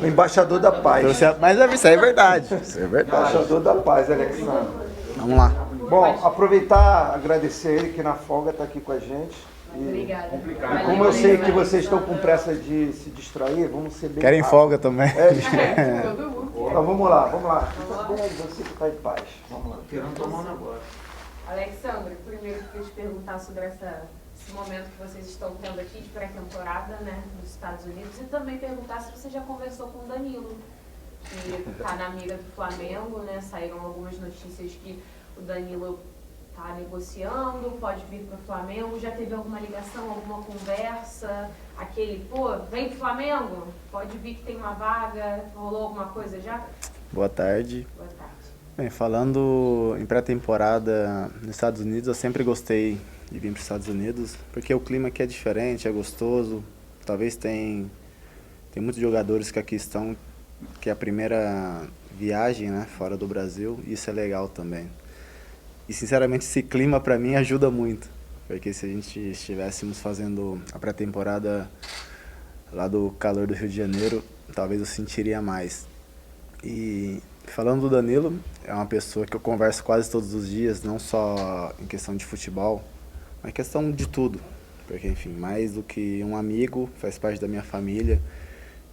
O embaixador da paz. Mas isso é verdade. Isso é verdade. Embaixador da paz, Alexandre. Vamos lá. Bom, aproveitar, agradecer ele que na folga está aqui com a gente. Obrigada. E como eu sei que vocês estão com pressa de se distrair, vamos ser bem Querem rápidos. folga também? Então vamos lá. Fica bem, você que está em paz. Vamos lá. Alexandre, primeiro eu queria te perguntar sobre esse momento que vocês estão tendo aqui de pré-temporada, né, nos Estados Unidos, e também perguntar se você já conversou com o Danilo, que está na mira do Flamengo, né, saíram algumas notícias que o Danilo está negociando, pode vir para o Flamengo, já teve alguma ligação, alguma conversa, aquele, vem pro Flamengo, pode vir que tem uma vaga, rolou alguma coisa já? Boa tarde. Boa tarde. Bem, falando em pré-temporada nos Estados Unidos, eu sempre gostei de vir para os Estados Unidos, porque o clima aqui é diferente, é gostoso. Talvez tem muitos jogadores que aqui estão, que é a primeira viagem, né, fora do Brasil, e isso é legal também. E sinceramente esse clima para mim ajuda muito, porque se a gente estivéssemos fazendo a pré-temporada lá do calor do Rio de Janeiro, talvez eu sentiria mais. E falando do Danilo, é uma pessoa que eu converso quase todos os dias, não só em questão de futebol, mas em questão de tudo. Porque, enfim, mais do que um amigo, faz parte da minha família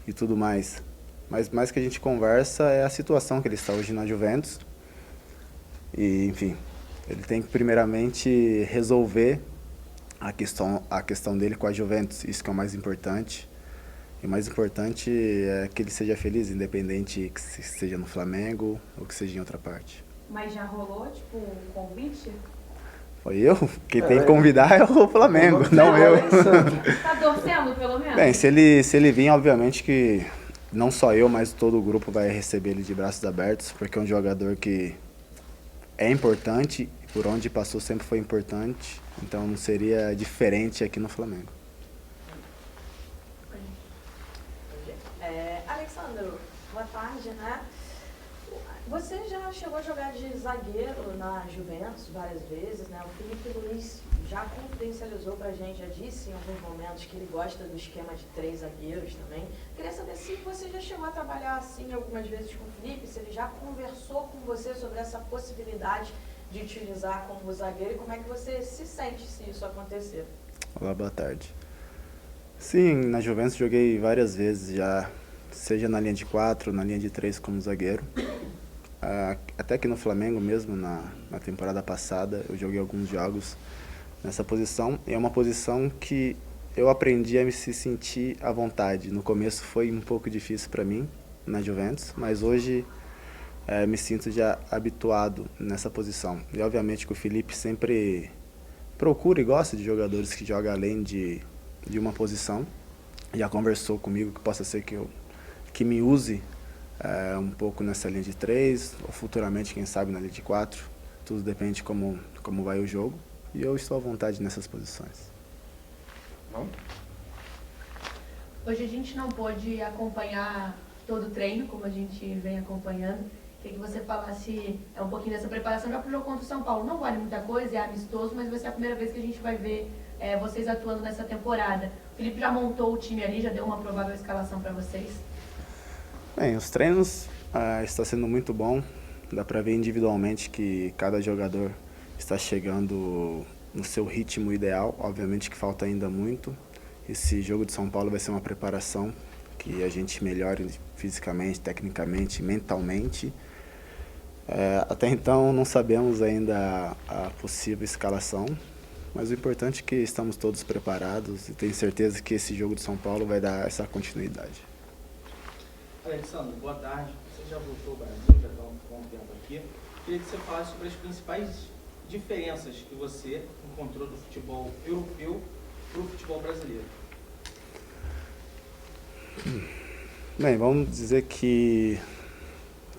e tudo mais. Mas mais que a gente conversa é a situação que ele está hoje na Juventus. E, enfim, ele tem que primeiramente resolver a questão dele com a Juventus, isso que é o mais importante. E o mais importante é que ele seja feliz, independente que seja no Flamengo ou que seja em outra parte. Mas já rolou, tipo, um convite? Foi eu? Quem tem que convidar é o Flamengo, não eu. Tá torcendo, pelo menos? Bem, se ele vir, obviamente que não só eu, mas todo o grupo vai receber ele de braços abertos, porque é um jogador que é importante, por onde passou sempre foi importante, então não seria diferente aqui no Flamengo. Alexandre, boa tarde, né? Você já chegou a jogar de zagueiro na Juventus várias vezes, né? O Felipe Luiz já confidencializou pra gente, já disse em alguns momentos que ele gosta do esquema de 3 zagueiros também. Queria saber se você já chegou a trabalhar assim algumas vezes com o Felipe, se ele já conversou com você sobre essa possibilidade de utilizar como zagueiro e como é que você se sente se isso acontecer. Olá, boa tarde. Sim, na Juventus joguei várias vezes já, seja na linha de 4, na linha de 3 como zagueiro. Até que no Flamengo mesmo, na temporada passada, eu joguei alguns jogos nessa posição. E é uma posição que eu aprendi a me se sentir à vontade. No começo foi um pouco difícil para mim, na Juventus, mas hoje me sinto já habituado nessa posição. E obviamente que o Felipe sempre procura e gosta de jogadores que jogam além de uma posição. Já conversou comigo que possa ser que me use um pouco nessa linha de 3, ou futuramente, quem sabe, na linha de 4. Tudo depende de como vai o jogo. E eu estou à vontade nessas posições. Hoje a gente não pôde acompanhar todo o treino, como a gente vem acompanhando. Queria que você falasse um pouquinho dessa preparação já para o jogo contra o São Paulo. Não vale muita coisa, é amistoso, mas vai ser a primeira vez que a gente vai ver vocês atuando nessa temporada. O Felipe já montou o time ali, já deu uma provável escalação para vocês? Bem, os treinos está sendo muito bom. Dá para ver individualmente que cada jogador está chegando no seu ritmo ideal. Obviamente que falta ainda muito. Esse jogo de São Paulo vai ser uma preparação que a gente melhore fisicamente, tecnicamente, mentalmente. Até então não sabemos ainda a possível escalação, mas o importante é que estamos todos preparados e tenho certeza que esse jogo de São Paulo vai dar essa continuidade. Alexandre, boa tarde. Você já voltou ao Brasil, já está um bom tempo aqui. Queria que você falasse sobre as principais diferenças que você encontrou do futebol europeu para o futebol brasileiro. Bem, vamos dizer que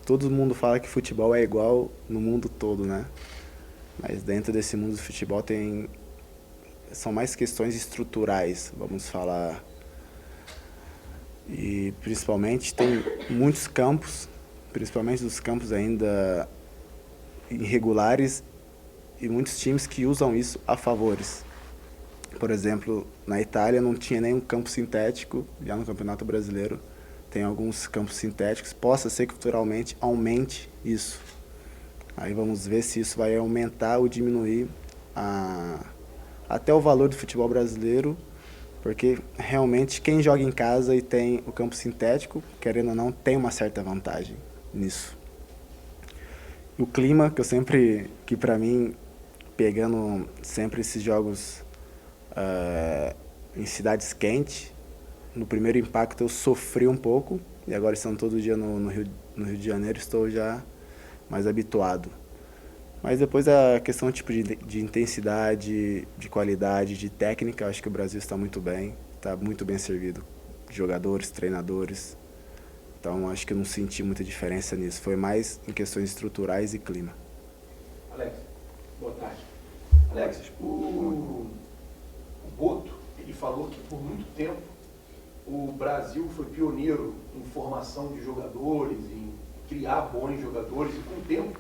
todo mundo fala que futebol é igual no mundo todo, né? Mas dentro desse mundo do futebol são mais questões estruturais, vamos falar. E principalmente tem muitos campos, principalmente dos campos ainda irregulares, e muitos times que usam isso a favores. Por exemplo, na Itália não tinha nenhum campo sintético, já no Campeonato Brasileiro tem alguns campos sintéticos, possa ser que futuramente aumente isso. Aí vamos ver se isso vai aumentar ou diminuir até o valor do futebol brasileiro, porque realmente quem joga em casa e tem o campo sintético, querendo ou não, tem uma certa vantagem nisso. O clima, que para mim, pegando sempre esses jogos em cidades quentes, no primeiro impacto eu sofri um pouco, e agora estando todo dia no Rio de Janeiro, estou já mais habituado. Mas depois a questão tipo de intensidade, de qualidade, de técnica, acho que o Brasil está muito bem servido. Jogadores, treinadores. Então acho que eu não senti muita diferença nisso. Foi mais em questões estruturais e clima. Alex, boa tarde. Alex, o Boto, ele falou que por muito tempo o Brasil foi pioneiro em formação de jogadores, em criar bons jogadores, e com o tempo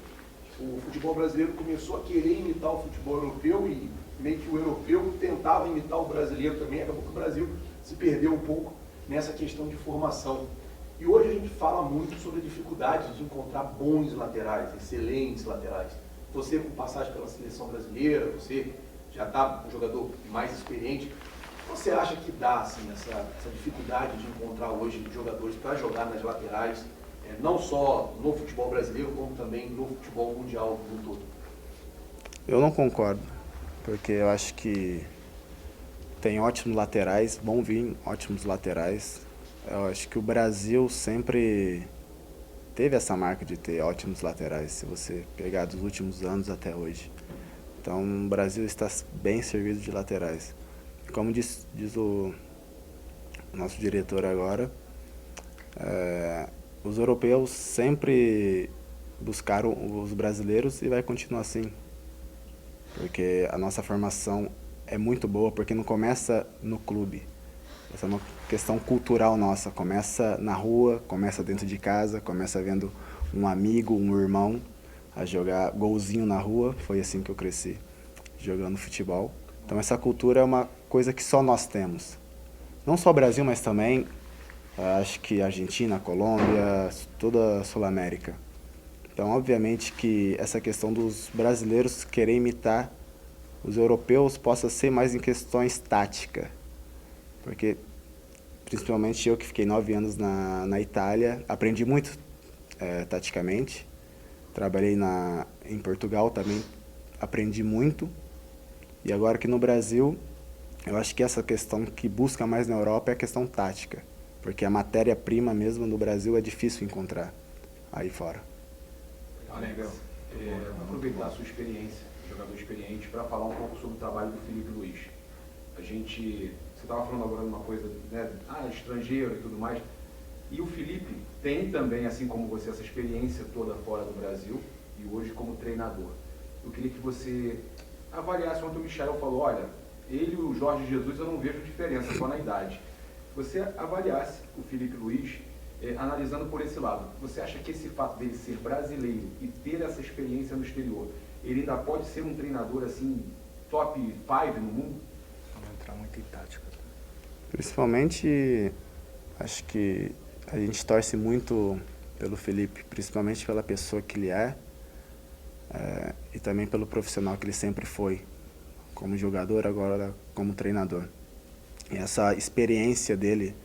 o futebol brasileiro começou a querer imitar o futebol europeu e meio que o europeu tentava imitar o brasileiro também, acabou que o Brasil se perdeu um pouco nessa questão de formação. E hoje a gente fala muito sobre a dificuldade de encontrar bons laterais, excelentes laterais. Você com passagem pela seleção brasileira, você já está um jogador mais experiente, você acha que dá assim, essa dificuldade de encontrar hoje jogadores para jogar nas laterais, não só no futebol brasileiro, como também no futebol mundial no todo? Eu não concordo, porque eu acho que tem ótimos laterais, vão vir ótimos laterais. Eu acho que o Brasil sempre teve essa marca de ter ótimos laterais, se você pegar dos últimos anos até hoje. Então o Brasil está bem servido de laterais. Como diz o nosso diretor agora, os europeus sempre buscaram os brasileiros e vai continuar assim. Porque a nossa formação é muito boa, porque não começa no clube. Essa é uma questão cultural nossa. Começa na rua, começa dentro de casa, começa vendo um amigo, um irmão a jogar golzinho na rua. Foi assim que eu cresci, jogando futebol. Então essa cultura é uma coisa que só nós temos. Não só o Brasil, mas também acho que Argentina, Colômbia, toda a Sul-América. Então, obviamente que essa questão dos brasileiros querer imitar os europeus possa ser mais em questões táticas. Porque, principalmente eu que fiquei 9 anos na Itália, aprendi muito taticamente. Trabalhei em Portugal também, aprendi muito. E agora aqui no Brasil, eu acho que essa questão que busca mais na Europa é a questão tática. Porque a matéria-prima mesmo no Brasil é difícil encontrar aí fora. Legal. Aproveitar a sua experiência, jogador experiente, para falar um pouco sobre o trabalho do Felipe Luiz. Você estava falando agora de uma coisa, né, estrangeiro e tudo mais, e o Felipe tem também, assim como você, essa experiência toda fora do Brasil, e hoje como treinador. Eu queria que você avaliasse, ontem o Michael falou, olha, ele e o Jorge Jesus eu não vejo diferença, só na idade. Você avaliasse o Felipe Luiz, analisando por esse lado, você acha que esse fato dele ser brasileiro e ter essa experiência no exterior, ele ainda pode ser um treinador assim, top 5 no mundo? Vamos entrar muito em tática. Principalmente, acho que a gente torce muito pelo Felipe, principalmente pela pessoa que ele é, e também pelo profissional que ele sempre foi, como jogador, agora como treinador. E essa experiência dele,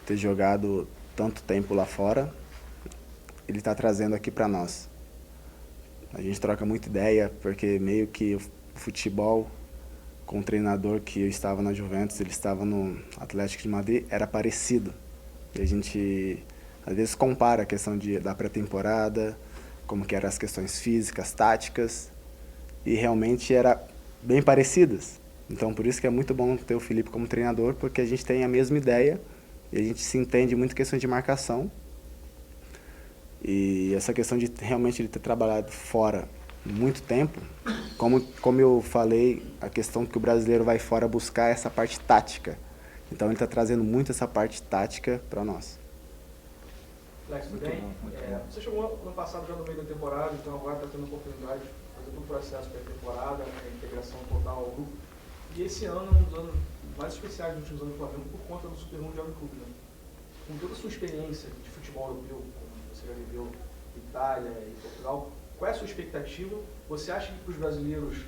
ter jogado tanto tempo lá fora, ele está trazendo aqui para nós. A gente troca muita ideia, porque meio que o futebol com o treinador que eu estava na Juventus, ele estava no Atlético de Madrid, era parecido. E a gente, às vezes, compara a questão da pré-temporada, como que eram as questões físicas, táticas, e realmente era bem parecidas. Então, por isso que é muito bom ter o Felipe como treinador, porque a gente tem a mesma ideia e a gente se entende muito em questão de marcação. E essa questão de realmente ele ter trabalhado fora muito tempo, como eu falei, a questão que o brasileiro vai fora buscar essa parte tática. Então, ele está trazendo muito essa parte tática para nós. Alex, tudo bem? Você chegou ano passado já no meio da temporada, então agora está tendo a oportunidade de fazer todo o processo pré-temporada, a integração total ao grupo. E esse ano é um dos anos mais especiais dos últimos anos do Flamengo por conta do Super Mundial de Clube, né? com toda a sua experiência de futebol europeu, como você já viveu Itália e Portugal, qual é a sua expectativa? Você acha que para os brasileiros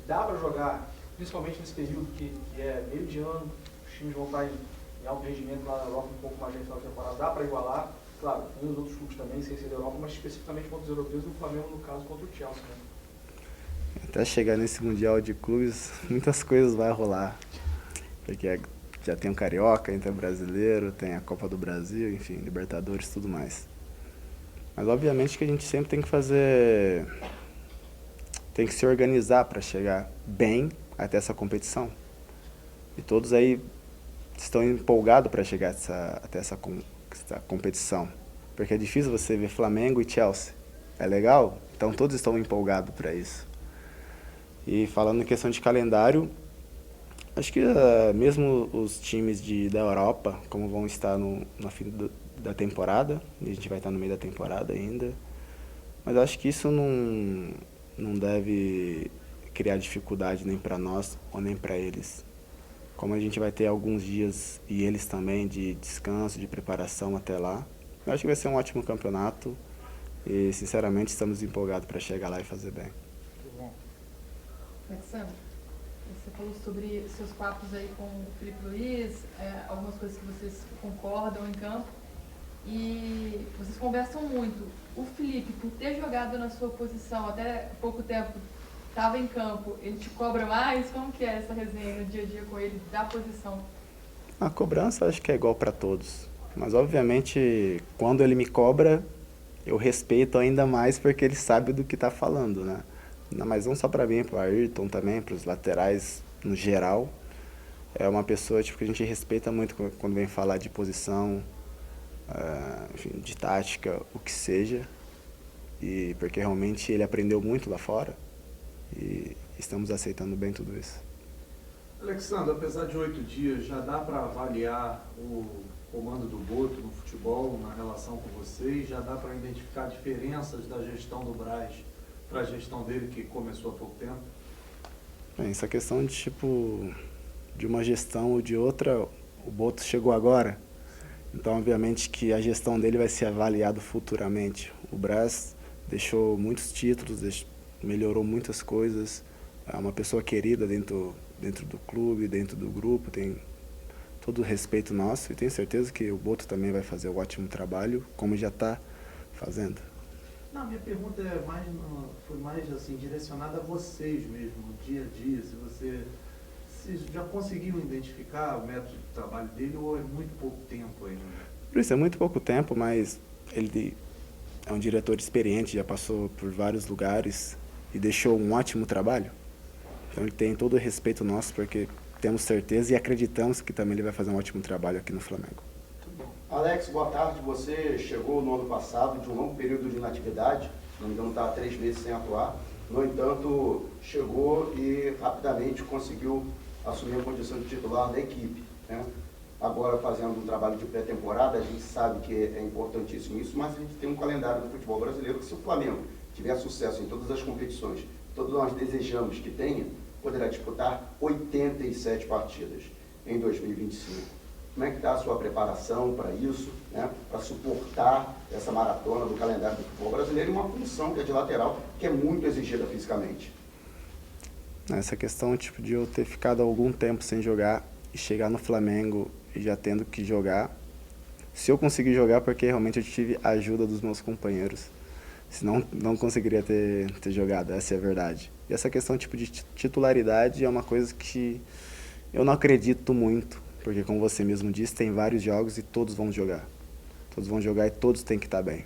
dá para jogar, principalmente nesse período que é meio de ano, os times vão estar em alto rendimento lá na Europa, um pouco mais de final de temporada, dá para igualar? Claro, tem os outros clubes também, sem ser da Europa, mas especificamente contra os europeus e o Flamengo, no caso, contra o Chelsea, né? Até chegar nesse Mundial de Clubes, muitas coisas vai rolar. Porque já tem o Carioca, tem o Brasileiro, tem a Copa do Brasil, enfim, Libertadores, tudo mais. Mas obviamente que a gente sempre tem que fazer... Tem que se organizar para chegar bem até essa competição. E todos aí estão empolgados para chegar até essa competição. Porque é difícil você ver Flamengo e Chelsea. É legal? Então todos estão empolgados para isso. E falando em questão de calendário, acho que mesmo os times da Europa, como vão estar no fim da temporada, e a gente vai estar no meio da temporada ainda, mas acho que isso não deve criar dificuldade nem para nós ou nem para eles. Como a gente vai ter alguns dias, e eles também, de descanso, de preparação até lá, eu acho que vai ser um ótimo campeonato e, sinceramente, estamos empolgados para chegar lá e fazer bem. Alexandre, você falou sobre seus papos aí com o Filipe Luís, algumas coisas que vocês concordam em campo, e vocês conversam muito. O Filipe, por ter jogado na sua posição até pouco tempo, estava em campo, ele te cobra mais? Como que é essa resenha no dia a dia com ele, da posição? A cobrança acho que é igual para todos, mas obviamente quando ele me cobra, eu respeito ainda mais porque ele sabe do que está falando, né? Mas não só para mim, para o Ayrton também, para os laterais no geral. É uma pessoa que a gente respeita muito quando vem falar de posição, enfim, de tática, o que seja. E porque realmente ele aprendeu muito lá fora e estamos aceitando bem tudo isso. Alexandre, apesar de 8 dias, já dá para avaliar o comando do Boto no futebol, na relação com vocês? Já dá para identificar diferenças da gestão do Braz para a gestão dele, que começou há pouco tempo? Bem, essa questão de uma gestão ou de outra, o Boto chegou agora, então obviamente que a gestão dele vai ser avaliada futuramente. O Braz deixou muitos títulos, melhorou muitas coisas, é uma pessoa querida dentro do clube, dentro do grupo, tem todo o respeito nosso e tenho certeza que o Boto também vai fazer um ótimo trabalho, como já está fazendo. Não, minha pergunta foi mais assim, direcionada a vocês mesmo, no dia a dia, se já conseguiram identificar o método de trabalho dele ou é muito pouco tempo ainda? Por isso, é muito pouco tempo, mas ele é um diretor experiente, já passou por vários lugares e deixou um ótimo trabalho. Então ele tem todo o respeito nosso, porque temos certeza e acreditamos que também ele vai fazer um ótimo trabalho aqui no Flamengo. Alex, boa tarde. Você chegou no ano passado de um longo período de inatividade, se não me engano estava 3 meses sem atuar. No entanto, chegou e rapidamente conseguiu assumir a condição de titular da equipe, né? Agora fazendo um trabalho de pré-temporada, a gente sabe que é importantíssimo isso, mas a gente tem um calendário do futebol brasileiro que, se o Flamengo tiver sucesso em todas as competições, todos nós desejamos que tenha, poderá disputar 87 partidas em 2025. Como é que está a sua preparação para isso, né? Para suportar essa maratona do calendário do futebol brasileiro e uma função que é de lateral, que é muito exigida fisicamente? Essa questão de eu ter ficado algum tempo sem jogar e chegar no Flamengo e já tendo que jogar, se eu conseguir jogar porque realmente eu tive a ajuda dos meus companheiros, senão não conseguiria ter jogado, essa é a verdade. E essa questão de titularidade é uma coisa que eu não acredito muito, porque como você mesmo disse, tem vários jogos e todos vão jogar. Todos vão jogar e todos têm que estar bem.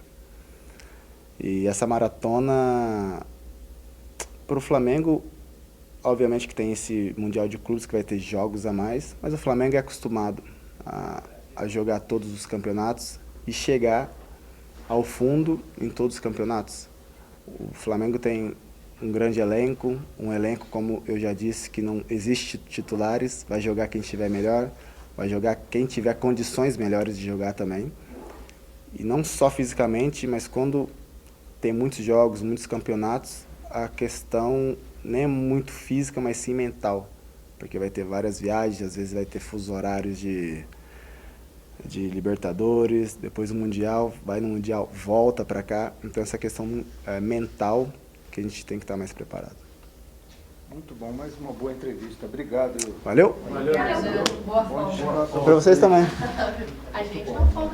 E essa maratona, para o Flamengo, obviamente que tem esse Mundial de Clubes que vai ter jogos a mais, mas o Flamengo é acostumado a jogar todos os campeonatos e chegar ao fundo em todos os campeonatos. O Flamengo tem um grande elenco, um elenco, como eu já disse, que não existe titulares, vai jogar quem estiver melhor, vai jogar quem tiver condições melhores de jogar também. E não só fisicamente, mas quando tem muitos jogos, muitos campeonatos, a questão nem é muito física, mas sim mental. Porque vai ter várias viagens, às vezes vai ter fusos horários de Libertadores, depois o Mundial, vai no Mundial, volta para cá. Então essa questão mental que a gente tem que estar mais preparado. Muito bom, mais uma boa entrevista. Obrigado. Valeu? Boa folga. Para vocês também. A gente não folga.